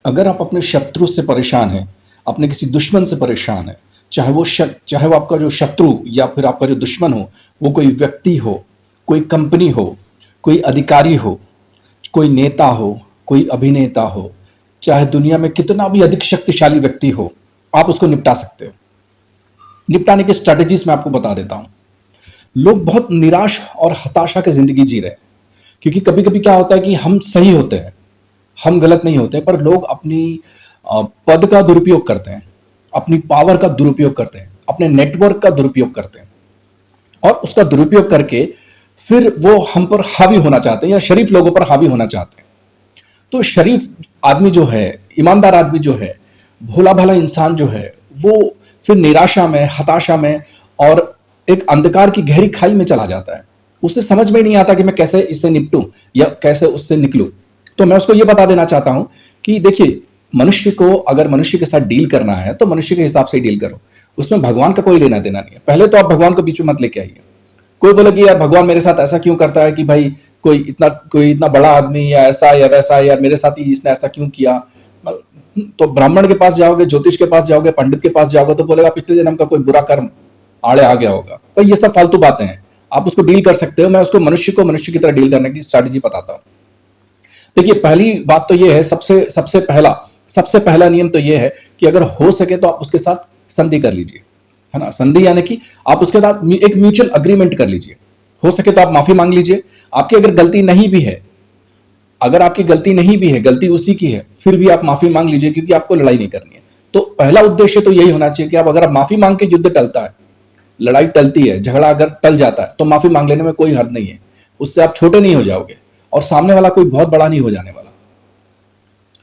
अगर आप अपने शत्रु से परेशान हैं, अपने किसी दुश्मन से परेशान हैं, चाहे वो आपका जो शत्रु या फिर आपका जो दुश्मन हो, वो कोई व्यक्ति हो, कोई कंपनी हो, कोई अधिकारी हो, कोई नेता हो, कोई अभिनेता हो, चाहे दुनिया में कितना भी अधिक शक्तिशाली व्यक्ति हो, आप उसको निपटा सकते हो। निपटाने की स्ट्रैटेजीज मैं आपको बता देता हूं। लोग बहुत निराश और हताशा की जिंदगी जी रहे हैं, क्योंकि कभी कभी क्या होता है कि हम सही होते हैं, हम गलत नहीं होते, पर लोग अपनी पद का दुरुपयोग करते हैं, अपनी पावर का दुरुपयोग करते हैं, अपने नेटवर्क का दुरुपयोग करते हैं, और उसका दुरुपयोग करके फिर वो हम पर हावी होना चाहते हैं या शरीफ लोगों पर हावी होना चाहते हैं। तो शरीफ आदमी जो है, ईमानदार आदमी जो है, भोला भाला इंसान जो है, वो फिर निराशा में, हताशा में और एक अंधकार की गहरी खाई में चला जाता है। उसे समझ में नहीं आता कि मैं कैसे इससे निपटूं या कैसे उससे निकलूं। तो मैं उसको ये बता देना चाहता हूं कि देखिए, मनुष्य को अगर मनुष्य के साथ डील करना है तो मनुष्य के हिसाब से ही डील करो, उसमें भगवान का कोई लेना देना नहीं है। पहले तो आप भगवान को बीच में मत लेके आइए। कोई बोले कि यार भगवान मेरे साथ ऐसा क्यों करता है कि भाई कोई इतना बड़ा आदमी या ऐसा या वैसा, यार मेरे साथ ही इसने ऐसा क्यों किया। तो ब्राह्मण के पास जाओगे, ज्योतिष के पास जाओगे, पंडित के पास जाओगे तो बोलेगा पिछले जन्म का कोई बुरा कर्म आड़े आ गया होगा। भाई ये सब फालतू बातें हैं, आप उसको डील कर सकते हो। मैं उसको मनुष्य की तरह डील करने की स्ट्रैटेजी बताता हूं। देखिए, पहली बात तो ये है, सबसे पहला नियम तो ये है कि अगर हो सके तो आप उसके साथ संधि कर लीजिए, है ना। संधि यानी कि आप उसके साथ एक म्यूचुअल अग्रीमेंट कर लीजिए। हो सके तो आप माफी मांग लीजिए। आपकी अगर गलती नहीं भी है, गलती उसी की है, फिर भी आप माफी मांग लीजिए, क्योंकि आपको लड़ाई नहीं करनी है। तो पहला उद्देश्य तो यही होना चाहिए कि अगर आप माफी मांग के युद्ध टलता है, लड़ाई टलती है, झगड़ा अगर टल जाता है, तो माफी मांग लेने में कोई हर्ज नहीं है। उससे आप छोटे नहीं हो जाओगे और सामने वाला कोई बहुत बड़ा नहीं हो जाने वाला,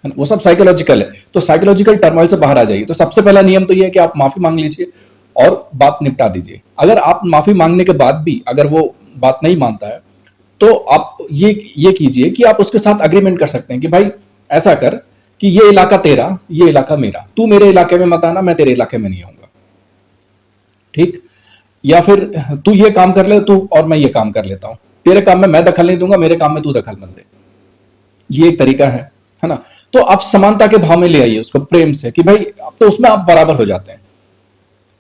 है ना। वो सब साइकोलॉजिकल है, तो साइकोलॉजिकल टर्मोइल से बाहर आ जाइए। तो सबसे पहला नियम तो ये है कि आप माफी मांग लीजिए और बात निपटा दीजिए। अगर आप माफी मांगने के बाद भी अगर वो बात नहीं मानता है, तो आप ये कीजिए कि आप उसके साथ अग्रीमेंट कर सकते हैं कि भाई ऐसा कर कि ये इलाका तेरा, ये इलाका मेरा, तू मेरे इलाके में मत आना, मैं तेरे इलाके में नहीं आऊंगा, ठीक। या फिर तू ये काम कर ले, तू और मैं ये काम कर लेता हूं, तेरे काम में मैं दखल नहीं दूंगा, मेरे काम में तू दखल मत दे। ये एक तरीका है ना। तो आप समानता के भाव में ले आइए उसको, प्रेम से, कि भाई अब तो उसमें आप बराबर हो जाते हैं,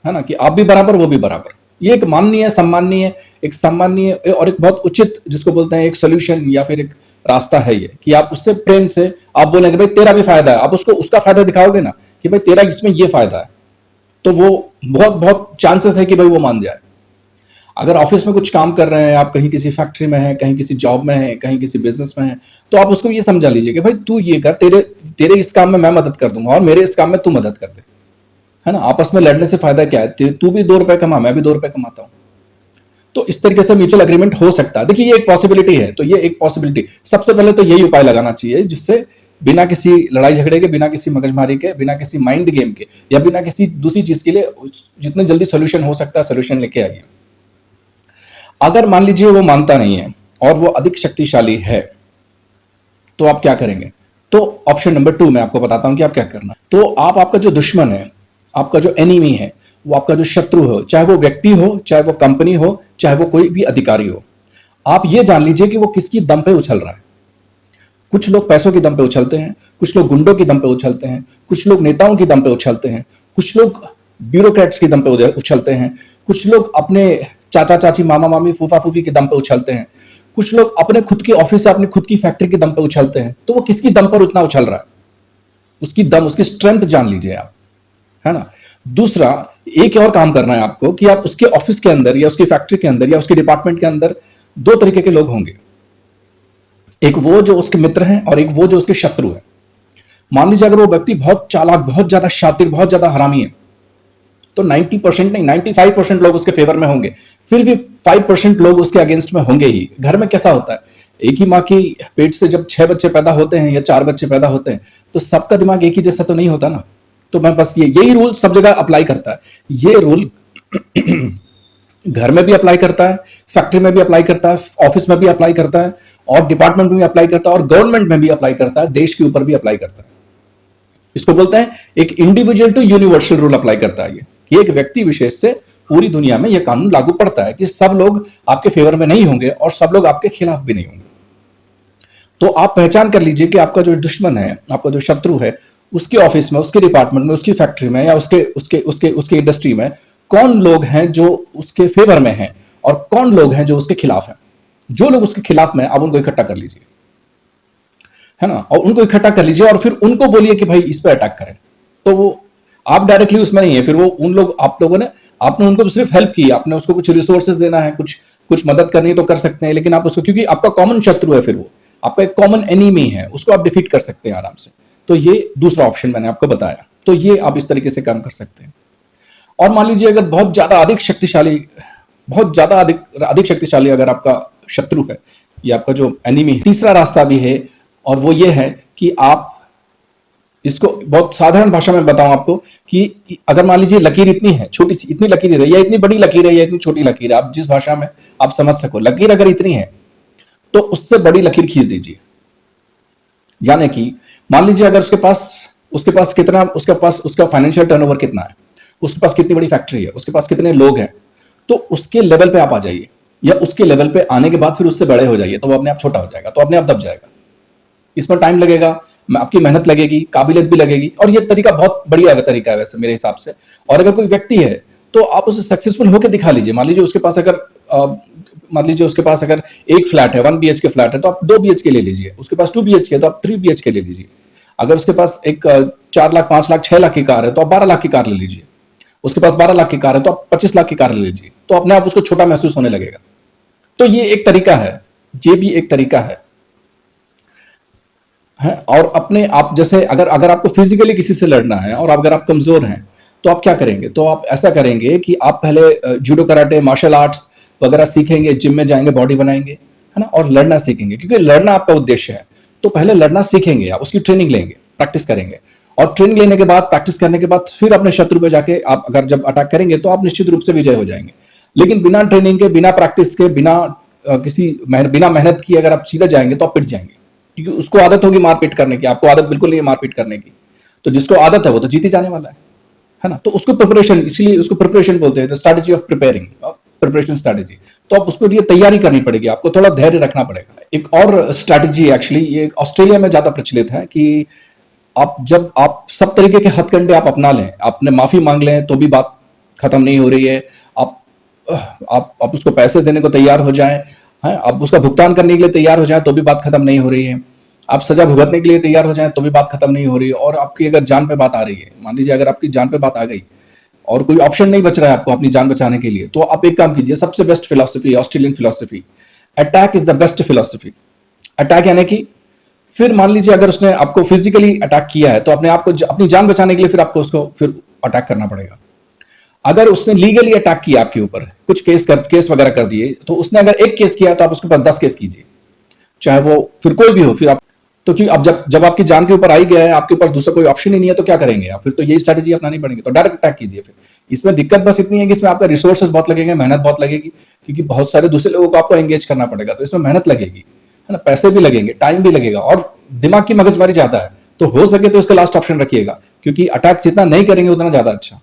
है ना, कि आप भी बराबर, वो भी बराबर। ये एक माननीय, सम्माननीय, एक सम्माननीय और एक बहुत उचित, जिसको बोलते हैं एक सोल्यूशन या फिर एक रास्ता है ये, कि आप उससे प्रेम से आप बोलेंगे भाई तेरा भी फायदा है। आप उसको उसका फायदा दिखाओगे ना कि भाई तेरा इसमें ये फायदा है, तो वो बहुत बहुत चांसेस है कि भाई वो मान जाए। अगर ऑफिस में कुछ काम कर रहे हैं, आप कहीं किसी फैक्ट्री में हैं, कहीं किसी जॉब में हैं, कहीं किसी बिजनेस में हैं, तो आप उसको ये समझा लीजिए कि भाई तू ये कर, तेरे इस काम में मैं मदद कर दूंगा और मेरे इस काम में तू मदद कर दे, है ना। आपस में लड़ने से फायदा क्या है, तू भी 2 रुपए कमा, मैं भी 2 रुपए कमाता हूं। तो इस तरीके से म्यूचुअल एग्रीमेंट हो सकता है। देखिए, ये एक पॉसिबिलिटी है, तो ये एक पॉसिबिलिटी, सबसे पहले तो यही उपाय लगाना चाहिए, जिससे बिना किसी लड़ाई झगड़े के, बिना किसी मगजमारी के, बिना किसी माइंड गेम के, या बिना किसी दूसरी चीज के लिए जितने जल्दी सोल्यूशन हो सकता है सोल्यूशन लेके आइए। अगर मान लीजिए वो मानता नहीं है और वो अधिक शक्तिशाली है, तो आप क्या करेंगे। तो ऑप्शन नंबर 2 मैं आपको बताता हूं कि आप क्या करना। तो आपका जो दुश्मन है, आपका जो एनिमी है, वो आपका जो शत्रु हो, चाहे वो व्यक्ति हो, चाहे वो कंपनी हो, चाहे वो कोई भी अधिकारी हो, आप ये जान लीजिए कि वो किसकी दम पे उछल रहा है। कुछ लोग पैसों की दम पे उछलते हैं, कुछ लोग गुंडों की दम पे उछलते हैं, कुछ लोग नेताओं की दम पे उछलते हैं, कुछ लोग ब्यूरोक्रेट्स की दम पे उछलते हैं, कुछ लोग अपने चाचा चाची, मामा मामी, फूफा फूफी के दम पे उछलते हैं, कुछ लोग अपने खुद की ऑफिस से, अपनी खुद की फैक्ट्री के दम पे उछलते हैं। तो वो किसकी दम पर उतना उछल रहा है, उसकी दम, उसकी स्ट्रेंथ जान लीजिए आप, है ना। दूसरा, एक और काम करना है आपको कि आप उसके ऑफिस के अंदर या उसकी फैक्ट्री के अंदर या उसके डिपार्टमेंट के अंदर 2 तरीके के लोग होंगे, एक वो जो उसके मित्र हैं और एक वो जो उसके शत्रु हैं। मान लीजिए अगर वो व्यक्ति बहुत चालाक, बहुत ज्यादा शातिर, बहुत ज्यादा हरामी है, तो 90% नहीं, 95% लोग उसके फेवर में होंगे, फिर भी 5% लोग उसके अगेंस्ट में होंगे ही। घर में कैसा होता है, एक ही माँ की पेट से जब 6 बच्चे पैदा होते हैं या 4 बच्चे पैदा होते हैं, तो सबका दिमाग एक ही जैसा तो नहीं होता ना। तो मैं बस यही रूल सब जगह अप्लाई करता है। ये रूल घर में भी अप्लाई करता है, फैक्ट्री में भी अप्लाई करता है, ऑफिस में भी अप्लाई करता है, और डिपार्टमेंट में भी अप्लाई करता है, और गवर्नमेंट में भी अप्लाई करता है, देश के ऊपर भी अप्लाई करता है। इसको बोलते हैं एक individual to universal rule apply करता है ये, कि एक व्यक्ति विशेष से पूरी दुनिया में यह कानून लागू पड़ता है कि सब लोग आपके फेवर में नहीं होंगे और सब लोग आपके खिलाफ भी नहीं होंगे। तो आप पहचान कर लीजिए कि आपका जो दुश्मन है, आपका जो शत्रु है, उसके ऑफिस में, उसके डिपार्टमेंट में, उसकी फैक्ट्री में या उसके उसके उसके उसके इंडस्ट्री में कौन लोग हैं जो उसके फेवर में हैं और कौन लोग हैं जो उसके खिलाफ हैं। जो लोग उसके खिलाफ में, आप उनको इकट्ठा कर लीजिए, है ना, और उनको इकट्ठा कर लीजिए और फिर उनको बोलिए कि भाई इस पर अटैक करें। तो वो आप डायरेक्टली उसमें नहीं है, फिर वो उन लोग, आप लोगों ने, आपने उनको सिर्फ हेल्प की, आपने उसको कुछ रिसोर्सेज देना है, कुछ कुछ मदद करनी है तो कर सकते हैं, लेकिन आप उसको, क्योंकि आपका कॉमन शत्रु है, फिर वो आपका एक कॉमन एनिमी है, उसको आप डिफीट कर सकते हैं आराम से। तो ये दूसरा ऑप्शन मैंने आपको बताया, तो ये आप इस तरीके से काम कर सकते हैं। और मान लीजिए अगर बहुत ज्यादा अधिक शक्तिशाली, बहुत ज्यादा अधिक अधिक शक्तिशाली अगर आपका शत्रु है, ये आपका जो एनिमी है, तीसरा रास्ता भी है, और वो ये है कि आप इसको बहुत साधारण भाषा में बताऊं आपको कि अगर मान लीजिए लकीर इतनी है, छोटी सी इतनी लकीर है, या इतनी बड़ी लकीर है, या इतनी छोटी लकीर है, आप जिस भाषा में आप समझ सको, लकीर अगर इतनी है तो उससे बड़ी लकीर खींच दीजिए। यानी कि मान लीजिए अगर उसके पास कितना, उसका फाइनेंशियल टर्नओवर कितना है, उसके पास कितनी बड़ी फैक्ट्री है, उसके पास कितने लोग हैं, तो उसके लेवल पे आप आ जाइए, या उसके लेवल पे आने के बाद फिर उससे बड़े हो जाइए, तो वो अपने आप छोटा हो जाएगा, तो अपने आप दब जाएगा। इसमें टाइम लगेगा, आपकी मेहनत लगेगी, काबिलियत भी लगेगी, और ये तरीका बहुत बढ़िया तरीका है वैसे मेरे हिसाब से। और अगर कोई व्यक्ति है तो आप उसे सक्सेसफुल होकर दिखा लीजिए। मान लीजिए उसके पास अगर एक फ्लैट है, 1 BHK फ्लैट है, तो आप 2 BHK ले लीजिए। उसके पास 2 BHK है तो आप 3 BHK ले लीजिए। अगर उसके पास एक 4 लाख, 5 लाख, 6 लाख की कार है तो आप 12 लाख की कार ले लीजिए। उसके पास 12 लाख की कार है तो आप 25 लाख की कार ले लीजिए, तो अपने आप उसको छोटा महसूस होने लगेगा। तो ये एक तरीका है, ये भी एक तरीका है। और अपने आप, जैसे अगर आपको फिजिकली किसी से लड़ना है और अगर आप कमजोर हैं तो आप क्या करेंगे, तो आप ऐसा करेंगे कि आप पहले जूडो, कराटे, मार्शल आर्ट्स वगैरह सीखेंगे, जिम में जाएंगे, बॉडी बनाएंगे, है ना, और लड़ना सीखेंगे, क्योंकि लड़ना आपका उद्देश्य है। तो पहले लड़ना सीखेंगे, आप उसकी ट्रेनिंग लेंगे, प्रैक्टिस करेंगे, और ट्रेनिंग लेने के बाद, प्रैक्टिस करने के बाद फिर अपने शत्रु पे जाके आप अगर जब अटैक करेंगे तो आप निश्चित रूप से विजय हो जाएंगे। लेकिन बिना ट्रेनिंग के, बिना प्रैक्टिस के, बिना मेहनत की अगर आप सीधा जाएंगे तो आप पिट जाएंगे, क्योंकि उसको आदत होगी मारपीट करने की, आपको आदत बिल्कुल नहीं है मारपीट करने की। तो जिसको आदत है वो तो जीत ही जाने वाला है ना। तो उसको प्रिपरेशन, इसलिए उसको प्रिपरेशन बोलते हैं, strategy of preparing, preparation strategy. तो आप उसको लिए तैयारी करनी पड़ेगी, आपको थोड़ा धैर्य रखना पड़ेगा। एक और स्ट्रैटेजी, एक्चुअली ये ऑस्ट्रेलिया में ज्यादा प्रचलित है, कि जब आप सब तरीके के हथकंडे आप अपना लें, आपने माफी मांग लें तो भी बात खत्म नहीं हो रही है, आप उसको पैसे देने को तैयार हो जाएं, है, आप उसका भुगतान करने के लिए तैयार हो जाएं तो भी बात खत्म नहीं हो रही है, आप सजा भुगतने के लिए तैयार हो जाएं तो भी बात खत्म नहीं हो रही है, और आपकी अगर जान पे बात आ रही है, मान लीजिए अगर आपकी जान पे बात आ गई और कोई ऑप्शन नहीं बच रहा है आपको अपनी जान बचाने के लिए, तो आप एक काम कीजिए, सबसे best philosophy, Australian philosophy, attack is the best philosophy. Attack यानी कि, फिर मान लीजिए अगर उसने आपको फिजिकली अटैक किया है तो अपने आप को, अपनी जान बचाने के लिए फिर आपको उसको फिर अटैक करना पड़ेगा। अगर उसने लीगली अटैक किया आपके ऊपर, कुछ केस वगैरह कर दिए, तो उसने अगर एक केस किया तो आप उसके ऊपर 10 केस कीजिए, चाहे वो फिर कोई भी हो, फिर आप, तो क्योंकि अब जब आपकी जान के ऊपर आई गया है, आपके पास दूसरा कोई ऑप्शन ही नहीं है, तो क्या करेंगे आप, फिर तो यही स्ट्रैटेजी अपनानी पड़ेगी, तो डायरेक्ट अटैक कीजिए। फिर इसमें दिक्कत बस इतनी है कि इसमें आपका रिसोर्सेज बहुत लगेंगे, मेहनत बहुत लगेगी, क्योंकि बहुत सारे दूसरे लोगों को आपको एंगेज करना पड़ेगा, तो इसमें मेहनत लगेगी, है ना, पैसे भी लगेंगे, टाइम भी लगेगा, और दिमाग की मगजमारी ज्यादा है। तो हो सके तो इसका लास्ट ऑप्शन रखिएगा, क्योंकि अटैक जितना नहीं करेंगे उतना ज्यादा अच्छा।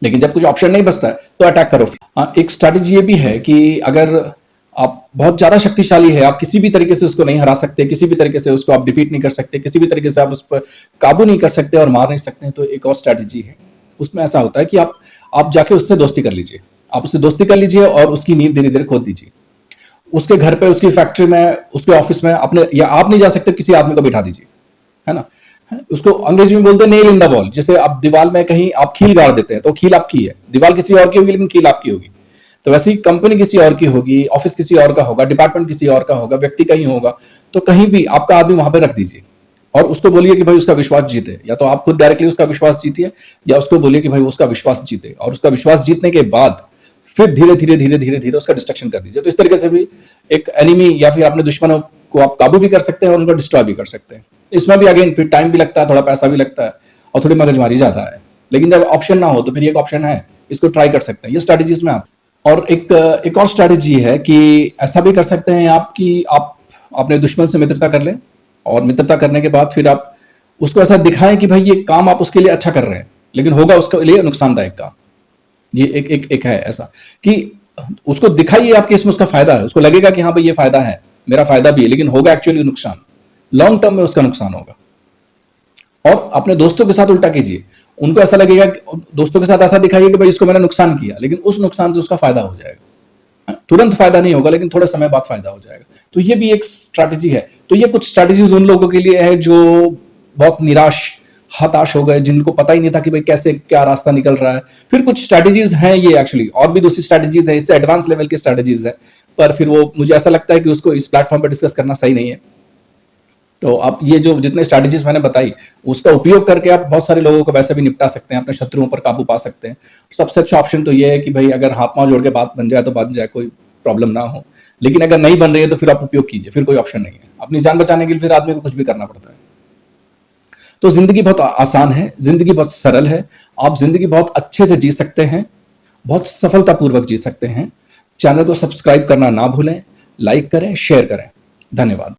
लेकिन जब कुछ ऑप्शन नहीं बचता है तो अटैक करो। एक स्ट्रैटेजी ये भी है कि अगर आप बहुत ज्यादा शक्तिशाली है, आप किसी भी तरीके से उसको नहीं हरा सकते, किसी भी तरीके से उसको आप डिफीट नहीं कर सकते, किसी भी तरीके से आप उस पर काबू नहीं कर सकते और मार नहीं सकते, तो एक और स्ट्रैटेजी है। उसमें ऐसा होता है कि आप जाके उससे दोस्ती कर लीजिए, आप उससे दोस्ती कर लीजिए और उसकी नींव धीरे धीरे खोद दीजिए। उसके घर पे, उसकी फैक्ट्री में, उसके ऑफिस में, अपने, या आप नहीं जा सकते, किसी आदमी को बिठा दीजिए, है ना। उसको अंग्रेजी में बोलते हैं नेल इन द वॉल। जैसे आप दीवार में कहीं आप कील गाड़ देते हैं तो कील आपकी है, दीवार किसी और की होगी लेकिन कील आपकी होगी। तो वैसे ही कंपनी किसी और की होगी, ऑफिस किसी और का होगा, डिपार्टमेंट किसी और का होगा, व्यक्ति कहीं होगा, तो कहीं भी आपका आदमी वहां पे रख दीजिए और उसको बोलिए कि भाई उसका विश्वास जीते, या तो आप खुद डायरेक्टली उसका विश्वास जीतिए, या उसको बोलिए कि भाई उसका विश्वास जीते, और उसका विश्वास जीतने के बाद फिर धीरे धीरे धीरे धीरे धीरे उसका डिस्ट्रक्शन कर दीजिए। तो इस तरीके से भी एक एनिमी या फिर अपने दुश्मनों को आप काबू भी कर सकते हैं और उनको डिस्ट्रॉय भी कर सकते हैं। इसमें भी अगेन फिर टाइम भी लगता है, थोड़ा पैसा भी लगता है और थोड़ी मगजमारी ज्यादा है, लेकिन जब ऑप्शन ना हो तो फिर एक ऑप्शन है, इसको ट्राई कर सकते हैं, ये स्ट्रैटेजीज में आप। और एक और स्ट्रैटेजी है कि ऐसा भी कर सकते हैं आप कि आप अपने दुश्मन से मित्रता कर लें, और मित्रता करने के बाद फिर आप उसको ऐसा दिखाएं कि भाई ये काम आप उसके लिए अच्छा कर रहे हैं, लेकिन होगा उसके लिए नुकसानदायक काम। ये एक है ऐसा कि उसको दिखाइए आपके इसमें उसका फायदा है, उसको लगेगा कि हाँ भाई ये फायदा है, मेरा फायदा भी है, लेकिन होगा एक्चुअली नुकसान, लॉन्ग टर्म में उसका नुकसान होगा। और अपने दोस्तों के साथ उल्टा कीजिए। उनको ऐसा लगेगा कि दोस्तों के साथ ऐसा दिखाइए कि भाई इसको मैंने नुकसान किया, लेकिन उस नुकसान से उसका फायदा हो जाएगा। तुरंत फायदा नहीं होगा, लेकिन थोड़े समय बाद फायदा हो जाएगा। तो ये भी एक स्ट्रैटेजी है। तो ये कुछ स्ट्रैटेजीज उन लोगों के लिए है जो बहुत निराश, हताश हो गए, जिनको पता ही नहीं था कि भाई कैसे क्या रास्ता निकल रहा है। फिर कुछ स्ट्रैटेजीज हैं ये एक्चुअली, और भी दूसरी स्ट्रैटेजीज है, इससे एडवांस लेवल की स्ट्रैटेजीज है, पर फिर वो मुझे ऐसा लगता है कि उसको इस प्लेटफॉर्म पर डिस्कस करना सही नहीं है। तो आप ये जो जितने स्ट्रैटेजीज मैंने बताई, उसका उपयोग करके आप बहुत सारे लोगों को वैसे भी निपटा सकते हैं, अपने शत्रुओं पर काबू पा सकते हैं। सबसे अच्छा ऑप्शन तो ये है कि भाई अगर हाथ पांव जोड़ के बात बन जाए तो बन जाए, कोई प्रॉब्लम ना हो। लेकिन अगर नहीं बन रही है तो फिर आप उपयोग कीजिए, फिर कोई ऑप्शन नहीं है। अपनी जान बचाने के लिए फिर आदमी को कुछ भी करना पड़ता है। तो जिंदगी बहुत आसान है, जिंदगी बहुत सरल है, आप जिंदगी बहुत अच्छे से जी सकते हैं, बहुत सफलतापूर्वक जी सकते हैं। चैनल को सब्सक्राइब करना ना भूलें, लाइक करें, शेयर करें। धन्यवाद।